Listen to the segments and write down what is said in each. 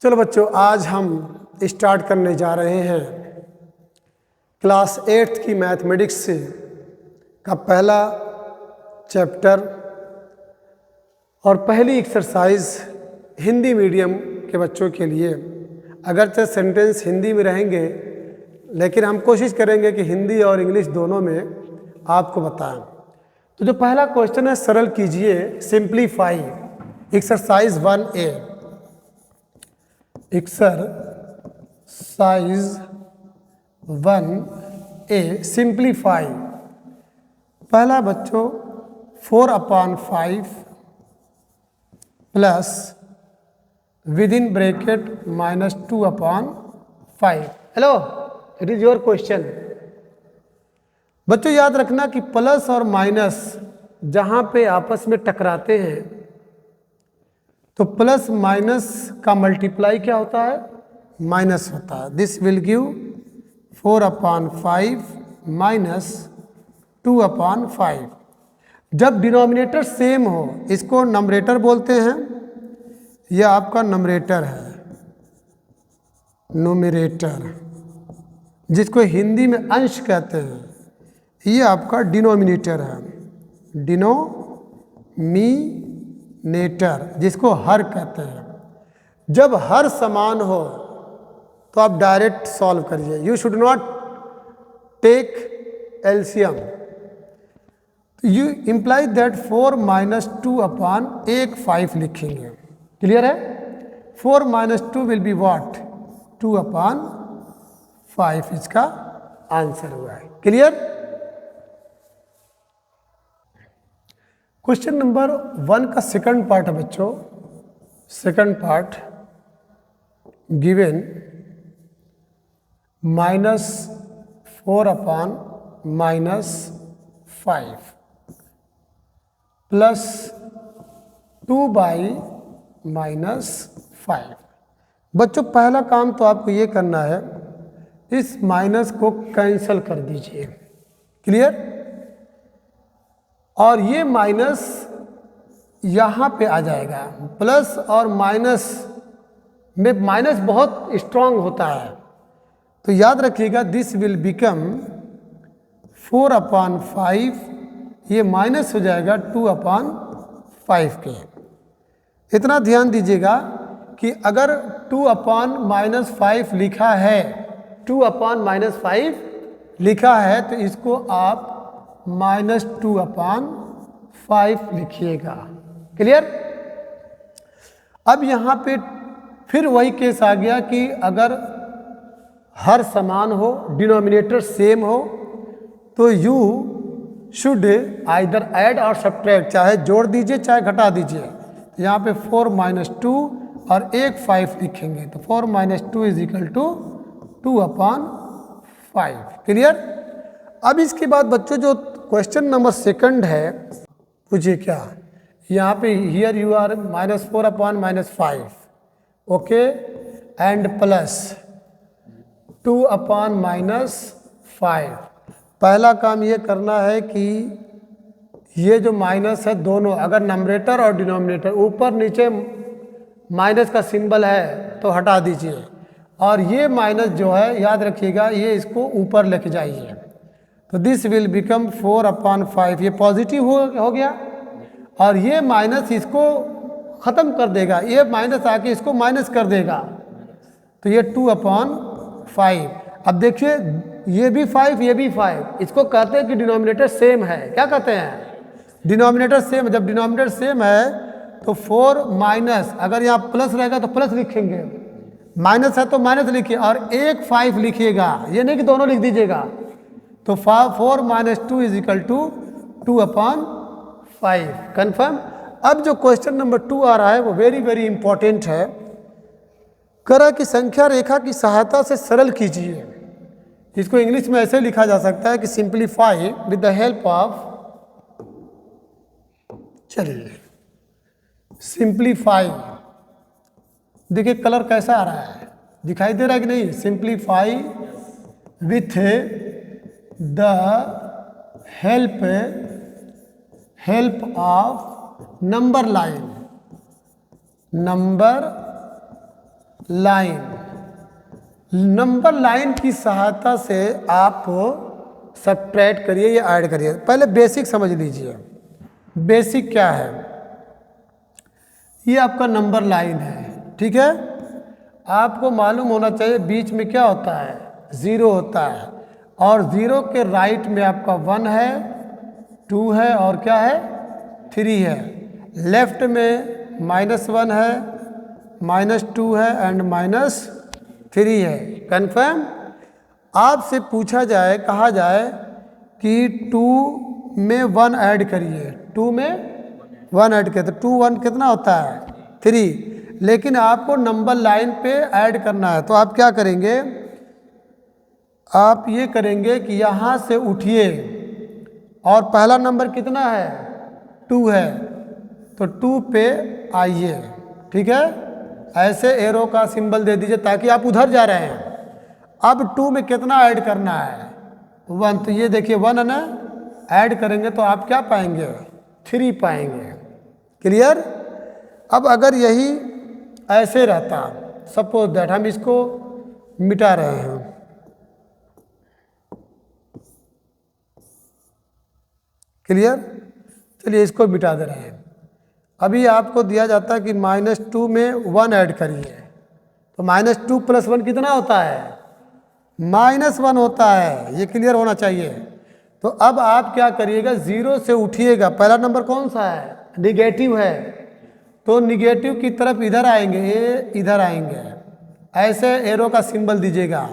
चलो बच्चों, आज हम स्टार्ट करने जा रहे हैं क्लास 8th की मैथमेटिक्स से का पहला चैप्टर और पहली एक्सरसाइज हिंदी मीडियम के बच्चों के लिए। अगरचे सेंटेंस हिंदी में रहेंगे, लेकिन हम कोशिश करेंगे कि हिंदी और इंग्लिश दोनों में आपको बताएं। तो जो पहला क्वेश्चन है, सरल कीजिए, simplify. Exercise 1A, exercise 1A, simplify. पहला बच्चों 4/5 plus with in bracket -2/5। Hello, it is your question. बच्चों याद रखना कि प्लस और माइनस जहां पे आपस में टकराते हैं तो प्लस माइनस का मल्टीप्लाई क्या होता है? माइनस होता है। This will give 4/5 minus 2/5। जब डिनोमिनेटर सेम हो, इसको नंबरेटर बोलते हैं, यह आपका नंबरेटर है, नोमिनेटर, जिसको हिंदी में अंश कहते हैं। ये आपका डिनोमिनेटर है, डिनोमिनेटर, जिसको हर कहते हैं। जब हर समान हो तो आप डायरेक्ट सॉल्व करिए, you should not take LCM. You imply that 4 - 2/5 लिखेंगे। क्लियर है? 4 - 2 विल बी व्हाट? 2/5 इसका आंसर हुआ है। क्लियर? क्वेश्चन नंबर 1 का सेकंड पार्ट है बच्चों। Second part given -4/5 plus 2/-5। बच्चों पहला काम तो आपको ये करना है, इस माइनस को कैंसिल कर दीजिए। क्लियर? और ये माइनस यहाँ पे आ जाएगा। प्लस और माइनस में माइनस बहुत स्ट्रांग होता है, तो याद रखिएगा दिस विल बिकम 4/5। ये माइनस हो जाएगा 2/5 के। इतना ध्यान दीजिएगा कि अगर 2/-5 लिखा है, 2/-5 लिखा है, तो इसको आप -2/5 लिखिएगा। क्लियर? अब यहाँ पे फिर वही केस आ गया कि अगर हर समान हो, डिनोमिनेटर सेम हो, तो यू शुड आइदर ऐड और सब्ट्रैक्ट, चाहे जोड़ दीजिए चाहे घटा दीजिए। यहाँ पे 4 - 2 और एक 5 लिखेंगे, तो 4 - 2 = 2/5। क्लियर? अब इसके बाद बच्चों जो क्वेश्चन नंबर सेकंड है, पूछिए क्या? यहाँ पे here you are -4/-5, okay, and plus 2/-5। पहला काम ये करना है कि ये जो माइनस है दोनों, अगर नंबरेटर और डिनोमिनेटर ऊपर नीचे माइनस का सिंबल है तो हटा दीजिए, और ये माइनस जो है याद रखिएगा, ये इसको ऊपर लेके जाइए। तो दिस विल बिकम 4/5। ये पॉजिटिव हो गया, और ये माइनस इसको ख़त्म कर देगा, ये माइनस आके इसको माइनस कर देगा, तो ये 2/5। अब देखिए, ये भी 5, ये भी 5। इसको कहते हैं कि डिनोमिनेटर सेम है। क्या कहते हैं? Denominator same. जब डिनोमिनेटर सेम है तो 4 माइनस, अगर यहाँ प्लस रहेगा तो प्लस लिखेंगे, माइनस है तो माइनस लिखिए, और एक 5 लिखिएगा, ये नहीं कि दोनों लिख दीजिएगा। तो 4 - 2 = 2/5। कन्फर्म? अब जो क्वेश्चन नंबर 2 आ रहा है वो वेरी वेरी इंपॉर्टेंट है। करा कि संख्या रेखा की सहायता से सरल कीजिए। इसको इंग्लिश में ऐसे लिखा जा सकता है कि simplify with the help of, चलिए सिंप्लीफाई। देखिए कलर कैसा आ रहा है, दिखाई दे रहा है कि नहीं? Simplify with the help of number line, number line की सहायता से आप सब्ट्रैक्ट करिए या ऐड करिए। पहले बेसिक समझ लीजिए। बेसिक क्या है? ये आपका नंबर लाइन है, ठीक है। आपको मालूम होना चाहिए बीच में क्या होता है, ज़ीरो होता है, और ज़ीरो के राइट में आपका 1 है, 2 है और क्या है, 3 है। लेफ्ट में -1 है, -2 है एंड -3 है। कन्फर्म? आपसे पूछा जाए, कहा जाए कि 2 में 1 ऐड करिए, 2 में 1 ऐड करिए तो 2 1 कितना होता है, 3। लेकिन आपको नंबर लाइन पे ऐड करना है, तो आप क्या करेंगे, आप ये करेंगे कि यहाँ से उठिए और पहला नंबर कितना है, 2 है, तो 2 पे आइए, ठीक है। ऐसे एरो का सिंबल दे दीजिए ताकि आप उधर जा रहे हैं। अब 2 में कितना ऐड करना है, 1, तो ये देखिए 1 है ना, ऐड करेंगे तो आप क्या पाएंगे, 3 पाएंगे। क्लियर? अब अगर यही ऐसे रहता, सपोज दैट हम इसको मिटा रहे हैं, क्लियर? चलिए इसको मिटा दे रहे हैं। अभी आपको दिया जाता है कि -2 में 1 ऐड करिए, तो -2 + 1 कितना होता है, -1 होता है। ये क्लियर होना चाहिए। तो अब आप क्या करिएगा, 0 से उठिएगा, पहला नंबर कौन सा है, निगेटिव है, तो निगेटिव की तरफ इधर आएंगे, ये इधर आएंगे, ऐसे एरो का सिंबल दीजिएगा।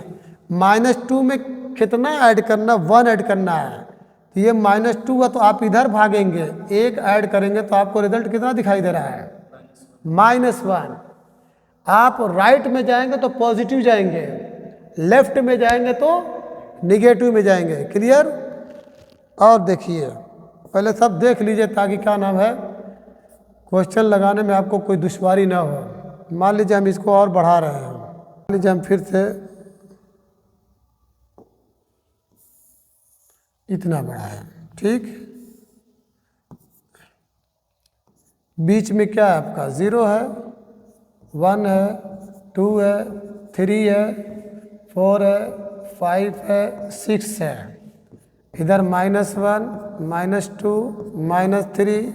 -2 में कितना ऐड करना, 1 ऐड करना है, तो ये -2 है तो आप इधर भागेंगे, 1 ऐड करेंगे तो आपको रिजल्ट कितना दिखाई दे रहा है, -1। आप राइट में जाएंगे तो पॉजिटिव जाएंगे, लेफ्ट में जाएंगे तो निगेटिव में जाएंगे। क्लियर? और देखिए, पहले सब देख लीजिए ताकि क्या नाम है, क्वेश्चन लगाने में आपको कोई दुश्वारी ना हो। मान लीजिए हम इसको और बढ़ा रहे हैं, मान लीजिए हम फिर से इतना बड़ा है, ठीक। बीच में क्या है आपका, 0 है, 1 है, 2 है, 3 है, 4 है, 5 है, 6 है। इधर -1, -2, -3,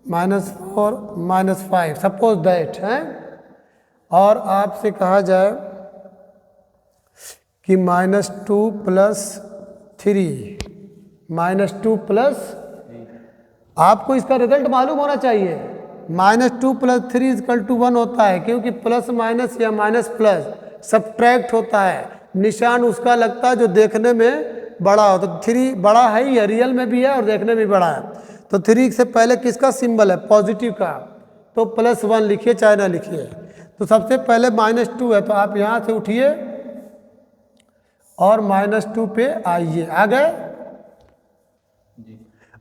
-4, -5 सपोज दैट है। और आपसे कहा जाए कि -2 + 3, -2 + आपको इसका रिजल्ट मालूम होना चाहिए। -2 + 3 = 1 होता है, क्योंकि प्लस माइनस या माइनस प्लस सब्ट्रैक्ट होता है, निशान उसका लगता है जो देखने में बड़ा हो। तो 3 बड़ा है ही है, रियल में भी है और देखने में भी बड़ा है। तो 3 से पहले किसका सिंबल है, पॉजिटिव का, तो +1 लिखिए चाहे ना लिखिए। तो सबसे पहले -2 है, तो आप यहाँ से उठिए और -2 पे आइए, आ गए।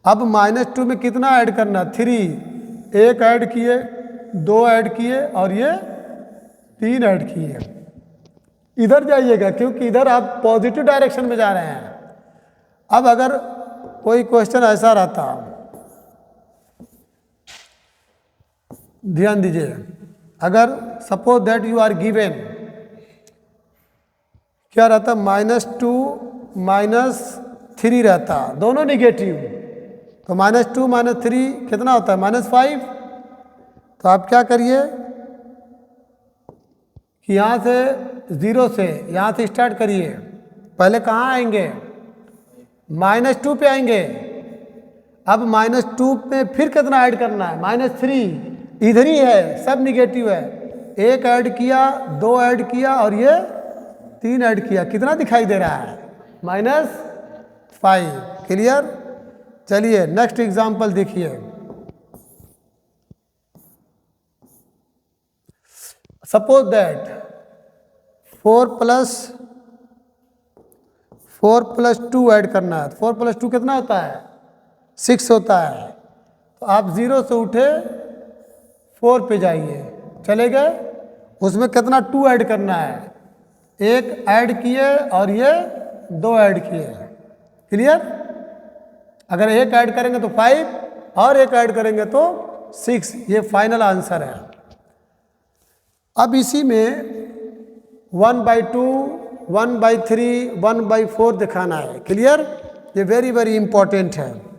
अब -2 में कितना ऐड करना, 3, 1 ऐड किए, 2 ऐड किए और ये 3 ऐड किए। इधर जाइएगा क्योंकि इधर आप पॉजिटिव डायरेक्शन में जा रहे हैं। अब अगर कोई क्वेश्चन ऐसा रहता, ध्यान दीजिए, अगर suppose that you are given, क्या रहता, -2 -3 रहता, दोनों निगेटिव, तो -2 -3 कितना होता है, -5। तो आप क्या करिए कि यहाँ से 0 से यहाँ से स्टार्ट करिए, पहले कहाँ आएंगे, -2 पे आएंगे। अब -2 में फिर कितना ऐड करना है, -3, इधर ही है, सब निगेटिव है। 1 ऐड किया, 2 ऐड किया और ये 3 ऐड किया, कितना दिखाई दे रहा है, -5। क्लियर? चलिए नेक्स्ट एग्जांपल देखिए। सपोज दैट 4 + 2 ऐड करना है, 4 + 2 कितना होता है, 6 होता है। तो आप 0 से उठे, 4 पे जाइए, चले गए, उसमें कितना 2 ऐड करना है, 1 ऐड किए और ये 2 ऐड किए। क्लियर? अगर 1 ऐड करेंगे तो 5 और 1 ऐड करेंगे तो 6, ये फाइनल आंसर है। अब इसी में 1/2, 1/3, 1/4 दिखाना है। क्लियर? ये वेरी वेरी इंपॉर्टेंट है।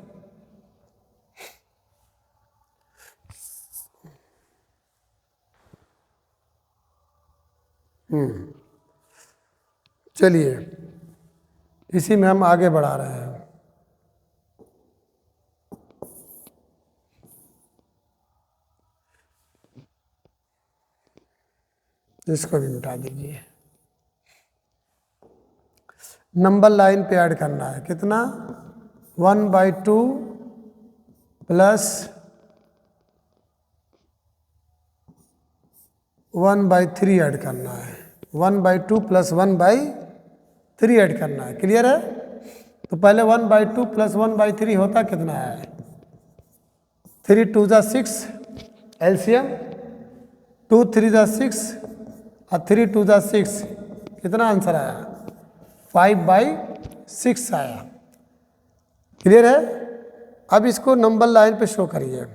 चलिए इसी में हम आगे बढ़ा रहे हैं। इसको भी मिटा दीजिए। नंबर लाइन पे ऐड करना है कितना, 1/2 प्लस 1/3 ऐड करना है। 1/2 प्लस 1/3 ऐड करना है। क्लियर है? तो पहले 1/2 प्लस 1/3 होता कितना है, 3 2 जा 6 एलसीएम, 2 3 जा 6 और 3 2 जा 6, कितना आंसर आया, 5/6 आया। क्लियर है? अब इसको नंबर लाइन पे शो करिए,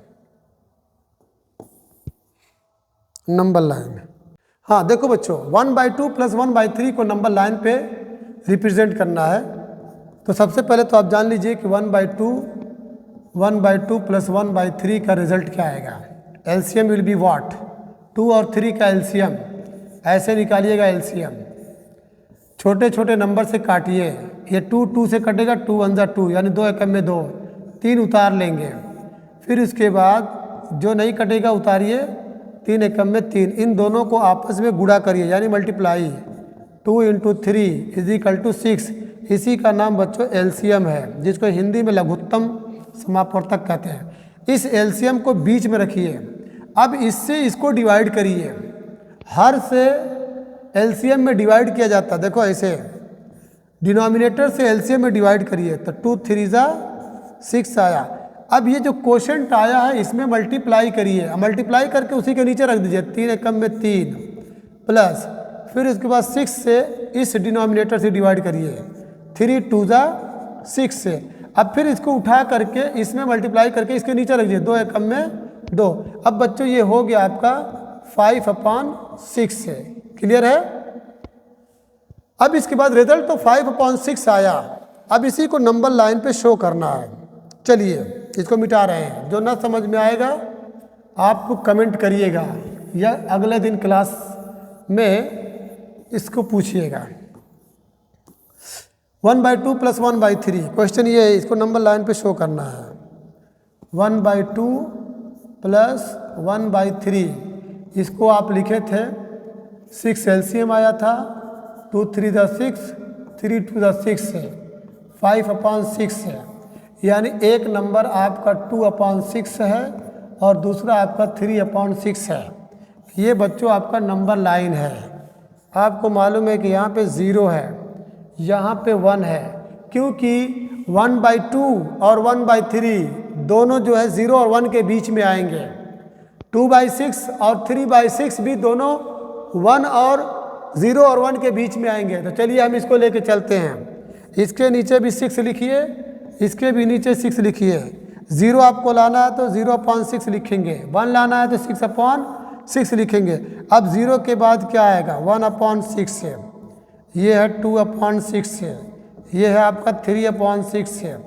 नंबर लाइन। हाँ देखो बच्चों, 1/2 प्लस 1/3 को नंबर लाइन पे रिप्रेजेंट करना है। तो सबसे पहले तो आप जान लीजिए कि 1/2 प्लस 1/3 का रिजल्ट क्या आएगा। एलसीएम विल बी व्हाट, 2 और 3 का एलसीएम, ऐसे निकालिएगा एलसीएम। छोटे छोटे नंबर से काटिए, ये 2 2 से कटेगा, 2 1 जा 2 यानी 2 एकम में 2, 3 उतार लेंगे। फिर उसके बाद जो नहीं कटेगा उतारिए, 3 एकम में 3, इन दोनों को आपस में गुणा करिए यानी मल्टीप्लाई, 2 × 3 = 6। इसी का नाम बच्चों एलसीएम है, जिसको हिंदी में लघुत्तम समापवर्तक कहते हैं। इस एलसीएम को बीच में रखिए। अब इससे इसको डिवाइड करिए, हर से एलसीएम में डिवाइड किया जाता है। देखो ऐसे डिनोमिनेटर से एलसीएम में डिवाइड करिए तो 2 3 जा 6 आया। अब ये जो क्वोशंट आया है इसमें मल्टीप्लाई करिए, मल्टीप्लाई करके उसी के नीचे रख दीजिए, 3 एकम में 3 प्लस, फिर उसके बाद 6 से इस डिनोमिनेटर से डिवाइड करिए, 3 2 जा 6 से। अब फिर इसको उठा करके इसमें मल्टीप्लाई करके इसके नीचे रख दीजिए, 2 एकम में 2। अब बच्चों ये हो गया आपका 5/6 से। क्लियर है? अब इसके बाद रिजल्ट तो 5/6 आया। अब इसी को नंबर लाइन पे शो करना है। चलिए इसको मिटा रहे हैं। जो ना समझ में आएगा आप कमेंट करिएगा या अगले दिन क्लास में इसको पूछिएगा। 1/2 प्लस 1/3 क्वेश्चन ये है, इसको नंबर लाइन पे शो करना है। 1/2 प्लस 1/3, इसको आप लिखे थे 6 एलसीएम आया था, 2 3 जा 6, 3 2 जा 6 से 5/6 है, यानी एक नंबर आपका 2/6 है और दूसरा आपका 3/6 है। ये बच्चों आपका नंबर लाइन है। आपको मालूम है कि यहाँ पे 0 है, यहाँ पे 1 है, क्योंकि 1/2 और 1/3 दोनों जो है 0 और 1 के बीच में आएंगे। 2/6 और 3/6 भी दोनों 1 और 0 और 1 के बीच में आएंगे। तो चलिए हम इसको लेके चलते हैं। इसके नीचे भी 6 लिखिए, इसके भी नीचे 6 लिखिए। 0 आपको लाना है तो 0/6 लिखेंगे, 1 लाना है तो 6/6 लिखेंगे। अब 0 के बाद क्या आएगा, 1/6 है, ये है 2/6 है, ये है आपका 3/6 है,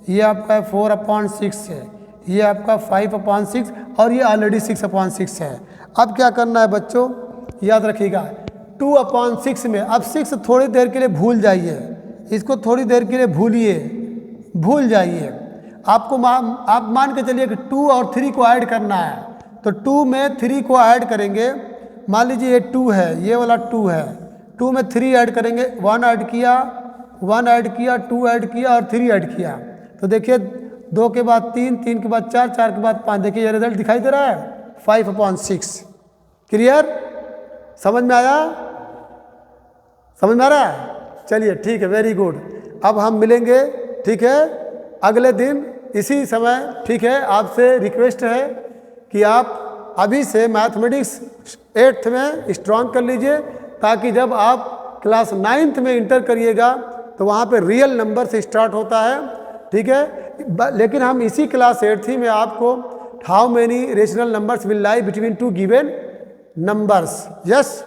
ये आपका 4/6 है, ये आपका 5/6 और ये ऑलरेडी 6/6 है। अब क्या करना है बच्चों, याद रखिएगा 2/6 में अब 6 थोड़ी देर के लिए भूल जाइए, इसको थोड़ी देर के लिए भूल जाइए। आपको आप मान के चलिए कि 2 और 3 को ऐड करना है, तो 2 में 3 को ऐड करेंगे। मान लीजिए ये 2 है, ये वाला 2 है, 2 में 3 ऐड करेंगे, 1 ऐड किया, 2 ऐड किया और 3 ऐड किया। तो देखिए 2 के बाद 3, 3 के बाद 4, 4 के बाद 5, देखिए ये रिजल्ट दिखाई दे रहा है 5/6। क्लियर? समझ में आया? समझ में आ रहा है? चलिए ठीक है, वेरी गुड। अब हम मिलेंगे, ठीक है, अगले दिन इसी समय। ठीक है, आपसे रिक्वेस्ट है कि आप अभी से मैथमेटिक्स 8th में स्ट्रांग कर लीजिए, ताकि जब आप क्लास 9th में इंटर करिएगा तो वहाँ पे रियल नंबर से स्टार्ट होता है। ठीक है, लेकिन हम इसी क्लास 8th में आपको how many rational numbers will lie between 2 given numbers, yes